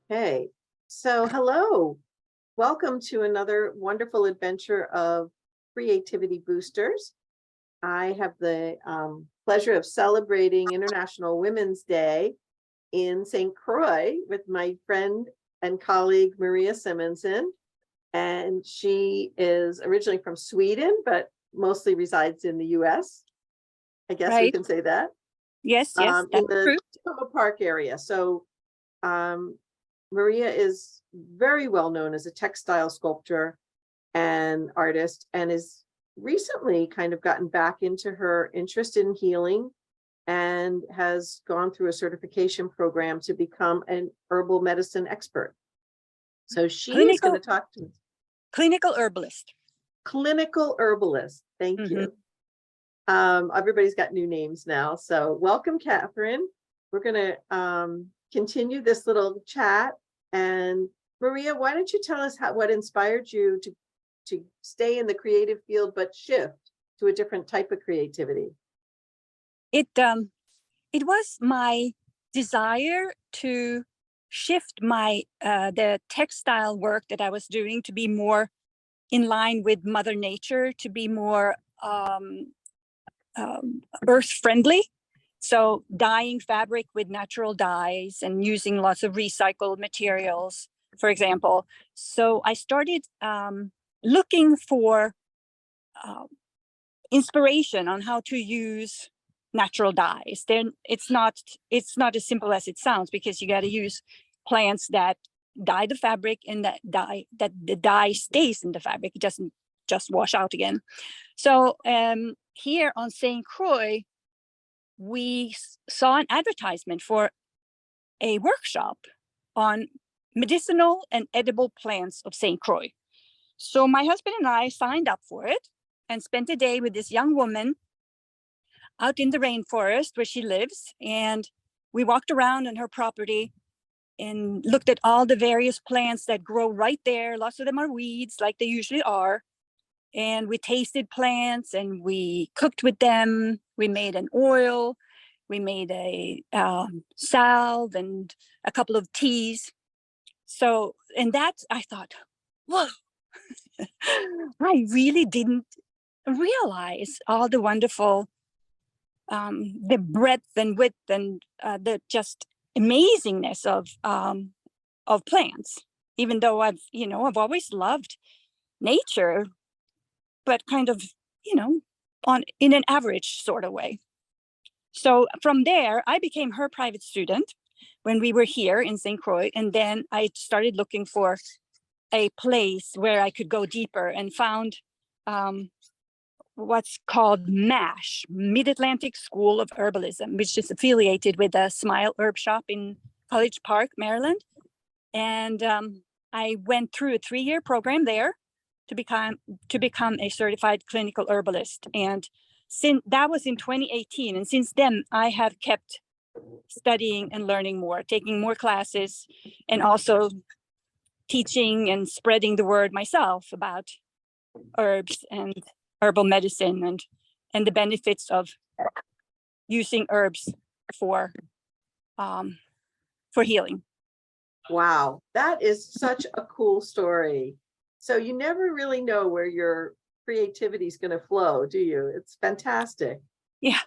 Hey, so hello. Welcome to another wonderful adventure of Creativity Boosters. I have the pleasure of celebrating International Women's Day in St. Croix with my friend and colleague Maria Simonsson. And she is originally from Sweden, but mostly resides in the US. I guess we Right. can say that. Yes, In that's the true. Potomac Park area. So Maria is very well known as a textile sculptor and artist, and is recently kind of gotten back into her interest in healing and has gone through a certification program to become an herbal medicine expert. So she is going to talk to us. Clinical herbalist. Clinical herbalist. Thank you. Everybody's got new names now. So welcome, Catherine. We're going to continue this little chat. And Maria, why don't you tell us what inspired you to stay in the creative field, but shift to a different type of creativity? It was my desire to shift my the textile work that I was doing to be more in line with Mother Nature, to be more earth friendly. So dyeing fabric with natural dyes and using lots of recycled materials, for example. So I started looking for inspiration on how to use natural dyes. Then it's not as simple as it sounds, because you got to use plants that dye the fabric, and that the dye stays in the fabric. It doesn't just wash out again. So here on St. Croix, we saw an advertisement for a workshop on medicinal and edible plants of St. Croix. So my husband and I signed up for it and spent a day with this young woman out in the rainforest where she lives. And we walked around on her property and looked at all the various plants that grow right there. Lots of them are weeds, like they usually are. And we tasted plants and we cooked with them. We made an oil. We made a salve and a couple of teas. So, and that, I thought, whoa, I really didn't realize all the wonderful, the breadth and width and the just amazingness of plants. Even though I've always loved nature, but kind of, in an average sort of way. So from there, I became her private student when we were here in St. Croix. And then I started looking for a place where I could go deeper, and found what's called MASH, Mid-Atlantic School of Herbalism, which is affiliated with the Smile Herb Shop in College Park, Maryland. And I went through a 3-year program there to become a certified clinical herbalist. And since that was in 2018, and since then I have kept studying and learning more, taking more classes, and also teaching and spreading the word myself about herbs and herbal medicine, and the benefits of using herbs for healing. Wow, that is such a cool story. So you never really know where your creativity is going to flow, do you? It's fantastic. Yeah,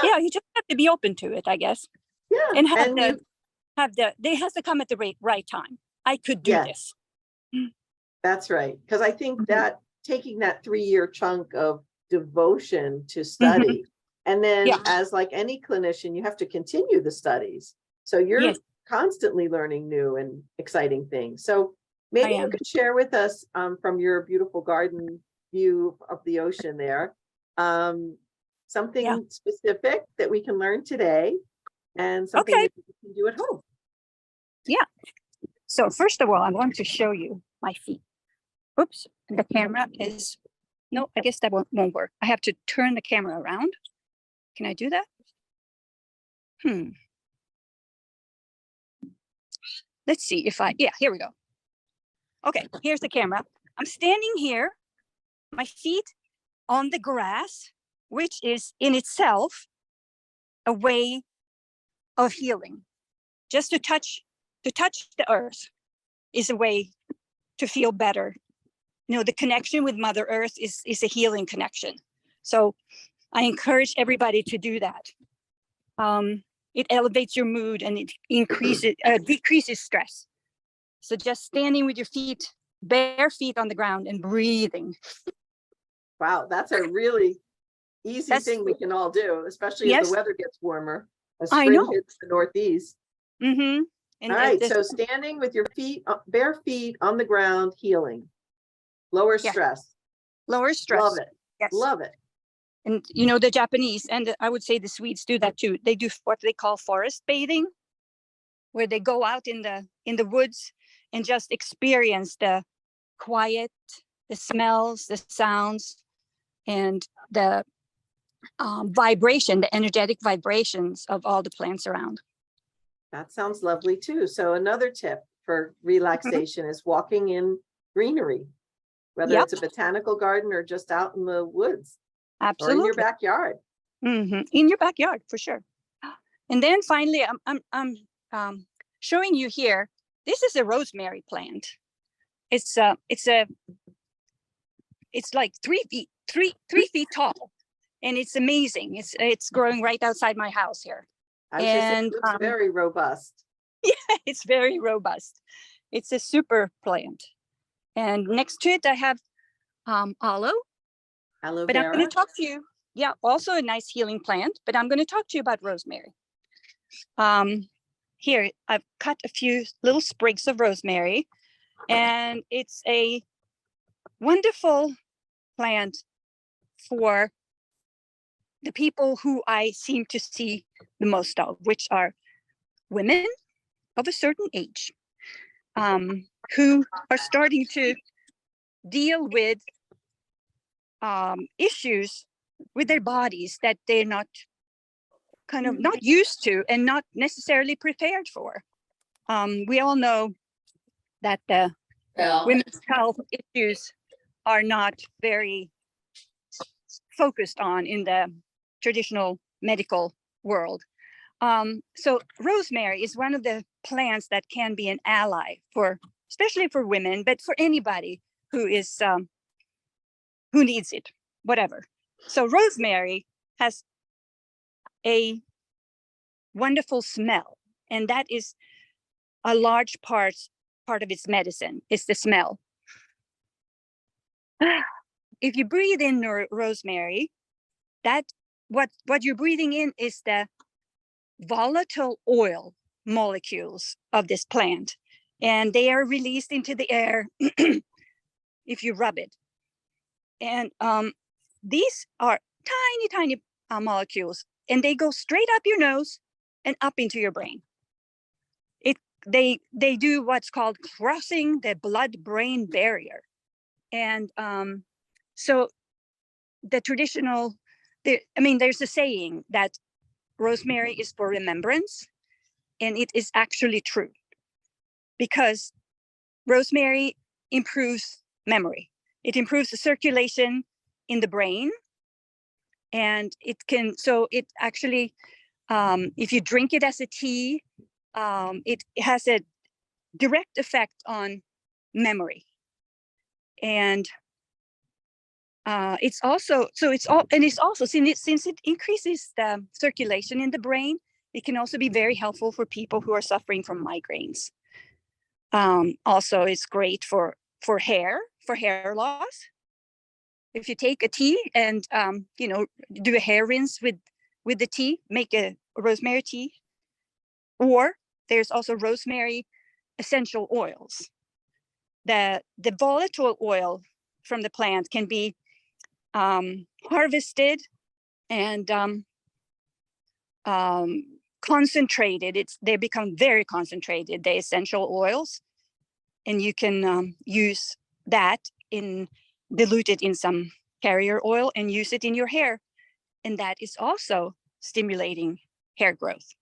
you just have to be open to it, I guess. Yeah, and they has to come at the right time. I could do this. That's right. Because I think that taking that 3-year chunk of devotion to study, and then as like any clinician, you have to continue the studies. So you're constantly learning new and exciting things. So maybe you could share with us from your beautiful garden view of the ocean there, something specific that we can learn today, and something that you can do at home. Yeah. So first of all, I'm going to show you my feet. Oops, the camera is, no, I guess that won't work. I have to turn the camera around. Can I do that? Let's see if here we go. Okay, here's the camera. I'm standing here, my feet on the grass, which is in itself a way of healing. Just to touch to touch the earth is a way to feel better. The connection with Mother Earth is a healing connection. So I encourage everybody to do that. It elevates your mood and it decreases stress. So just standing with your bare feet on the ground and breathing. Wow, that's a really easy thing we can all do, especially as the weather gets warmer. As spring hits the Northeast. Mm-hmm. All right, so standing with your bare feet on the ground, healing, lower stress. Lower stress. Love it. Yes. Love it. And the Japanese, and I would say the Swedes do that too. They do what they call forest bathing, where they go out in the woods and just experience the quiet, the smells, the sounds, and the vibration, the energetic vibrations of all the plants around. That sounds lovely too. So another tip for relaxation is walking in greenery, whether it's a botanical garden or just out in the woods. Absolutely. Or in your backyard. Mm-hmm. In your backyard, for sure. And then finally, I'm showing you here. This is a rosemary plant. It's like 3 feet tall, and it's amazing. It's growing right outside my house here. It looks very robust. Yeah, it's very robust. It's a super plant. And next to it, I have aloe. Aloe vera. But I'm going to talk to you. Yeah, also a nice healing plant. But I'm going to talk to you about rosemary. Here, I've cut a few little sprigs of rosemary, and it's a wonderful plant for the people who I seem to see the most of, which are women of a certain age, who are starting to deal with issues with their bodies that they're not used to and not necessarily prepared for. We all know that the women's health issues are not very focused on in the traditional medical world. So rosemary is one of the plants that can be an ally especially for women, but for anybody who needs it, whatever. So rosemary has a wonderful smell, and that is a large part of its medicine, is the smell. If you breathe in rosemary, what you're breathing in is the volatile oil molecules of this plant, and they are released into the air if you rub it. And these are tiny molecules, and they go straight up your nose and up into your brain. They do what's called crossing the blood-brain barrier. And so there's a saying that rosemary is for remembrance, and it is actually true, because rosemary improves memory. It improves the circulation in the brain, and it actually, if you drink it as a tea, it has a direct effect on memory. And since it increases the circulation in the brain, it can also be very helpful for people who are suffering from migraines. Also, it's great for hair loss. If you take a tea and do a hair rinse with the tea, make a rosemary tea. Or there's also rosemary essential oils. The volatile oil from the plant can be harvested and concentrated. They become very concentrated, the essential oils, and you can use that dilute it in some carrier oil and use it in your hair, and that is also stimulating hair growth.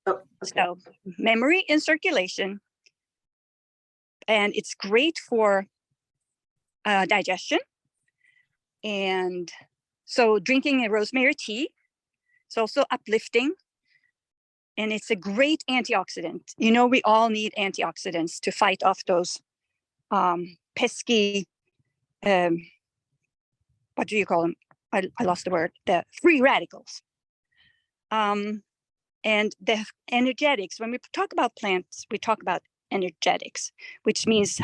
Oh, okay. So memory and circulation, and it's great for digestion. And so drinking a rosemary tea is also uplifting. and it's a great antioxidant. You know, we all need antioxidants to fight off those pesky, what do you call them? I lost the word, the free radicals. And the energetics, when we talk about plants, we talk about energetics, which means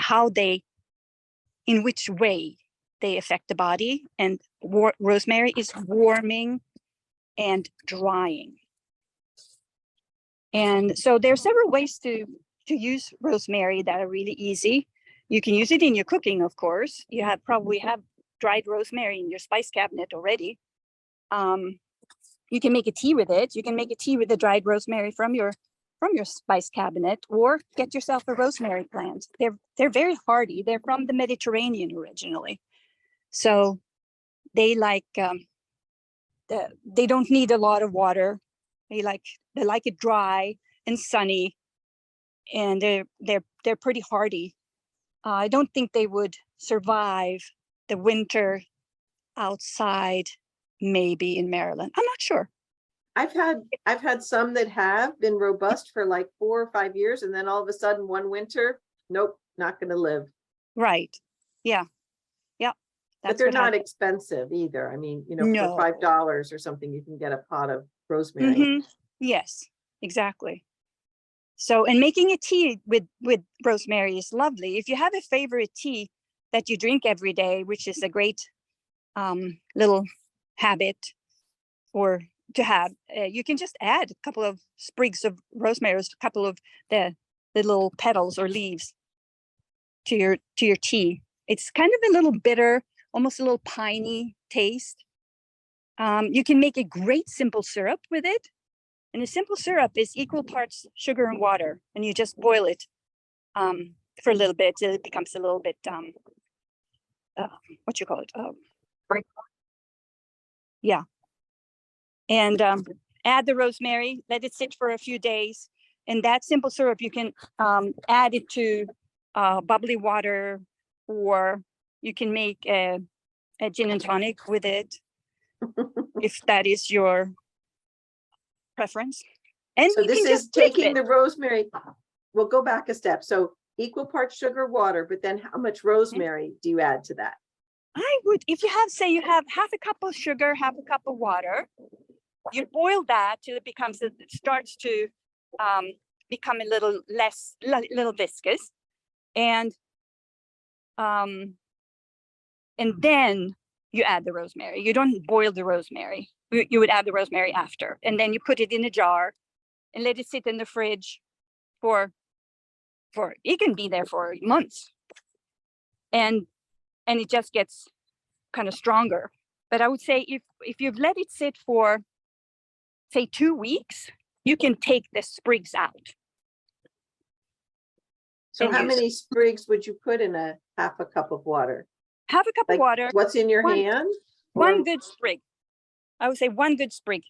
in which way they affect the body. And rosemary is warming and drying. And so there are several ways to use rosemary that are really easy. You can use it in your cooking, of course. You probably have dried rosemary in your spice cabinet already. You can make a tea with it. You can make a tea with the dried rosemary from your spice cabinet, or get yourself a rosemary plant. They're very hardy. They're from the Mediterranean originally, so they like they don't need a lot of water. They like it dry and sunny, and they're pretty hardy. I don't think they would survive the winter outside, maybe in Maryland. I'm not sure. I've had some that have been robust for like 4 or 5 years, and then all of a sudden one winter, nope, not going to live. Right. Yeah. Yeah. But they're not expensive either. I mean, you know, No. for $5 or something, you can get a pot of rosemary. Yes, exactly. So, and making a tea with rosemary is lovely. If you have a favorite tea that you drink every day, which is a great little habit or to have, you can just add a couple of sprigs of rosemary, a couple of the little petals or leaves to your tea. It's kind of a little bitter, almost a little piney taste. You can make a great simple syrup with it. And a simple syrup is equal parts sugar and water, and you just boil it for a little bit till it becomes a little bit what you call it? Yeah. And add the rosemary, let it sit for a few days, and that simple syrup you can add it to bubbly water, or you can make a gin and tonic with it if that is your preference. And so this is taking the rosemary. We'll go back a step. So equal parts sugar, water, but then how much rosemary do you add to that? I would, if you have, say you have half a cup of sugar, half a cup of water, you boil that till it starts to become a little little viscous, and then you add the rosemary. You don't boil the rosemary. You would add the rosemary after, and then you put it in a jar and let it sit in the fridge for it can be there for months, and it just gets kind of stronger. But I would say if you've let it sit for, say, 2 weeks, you can take the sprigs out. So how many sprigs would you put in a half a cup of water? Half a cup of water. What's in your hand? One good sprig. I would say one good sprig.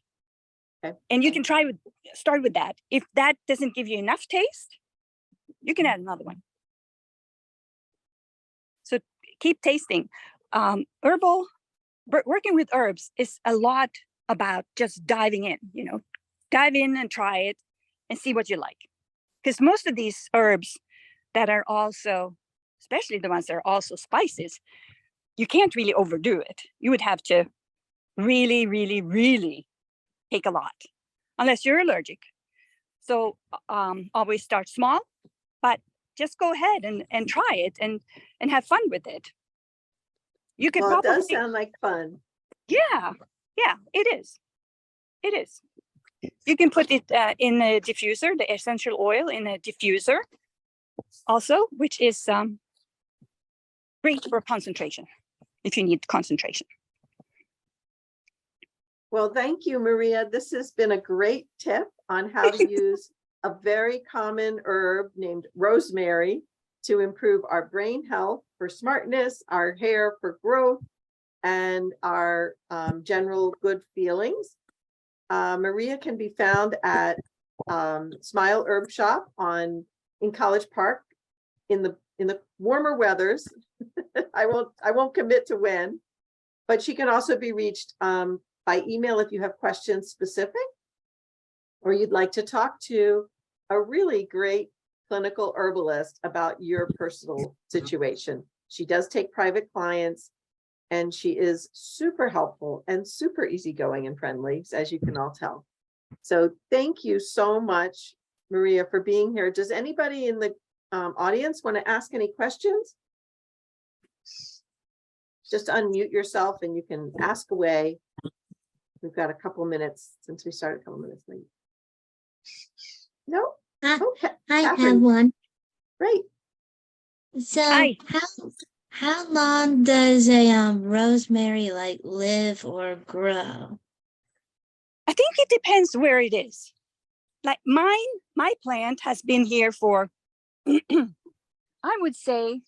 Okay. And you can start with that. If that doesn't give you enough taste, you can add another one. So keep tasting. Herbal, working with herbs is a lot about just diving in, dive in and try it and see what you like. Because most of these herbs that are also, especially the ones that are also spices, you can't really overdo it. You would have to really, really, really take a lot, unless you're allergic. So always start small, but just go ahead and try it and have fun with it. You could it does sound like fun. Yeah, it is. It is. You can put it in a diffuser, the essential oil in a diffuser also, which is great for concentration, if you need concentration. Well, thank you, Maria. This has been a great tip on how to use a very common herb named rosemary to improve our brain health, for smartness, our hair for growth, and our general good feelings. Maria can be found at Smile Herb Shop in College Park in the warmer weathers. I won't commit to when, but she can also be reached by email if you have questions specific. or you'd like to talk to a really great clinical herbalist about your personal situation. She does take private clients, and she is super helpful and super easygoing and friendly, as you can all tell. So thank you so much, Maria, for being here. Does anybody in the audience want to ask any questions? Just unmute yourself and you can ask away. We've got a couple minutes since we started a couple minutes late. No? Okay. I have Catherine. one. Great. So Hi. how long does a rosemary like live or grow? I think it depends where it is. Like my plant has been here for, I would say,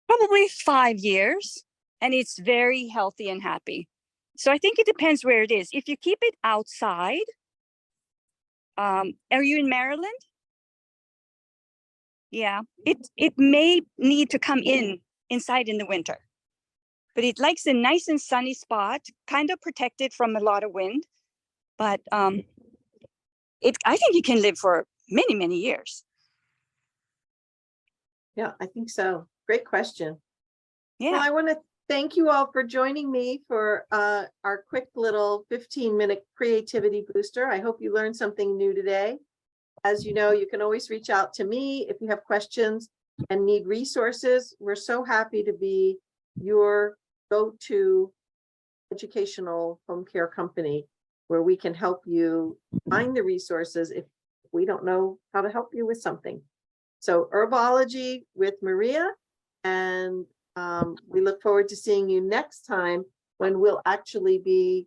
probably 5 years, and it's very healthy and happy. So I think it depends where it is. If you keep it outside, are you in Maryland? Yeah, it may need to come inside in the winter, but it likes a nice and sunny spot, kind of protected from a lot of wind. But I think it can live for many, many years. Yeah, I think so. Great question. Yeah. Well, I want to thank you all for joining me for our quick little 15-minute creativity booster. I hope you learned something new today. As you know, you can always reach out to me if you have questions and need resources. We're so happy to be your go-to educational home care company where we can help you find the resources if we don't know how to help you with something. So Herbology with Maria, and we look forward to seeing you next time when we'll actually be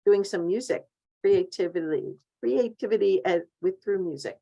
doing some music, creativity through music.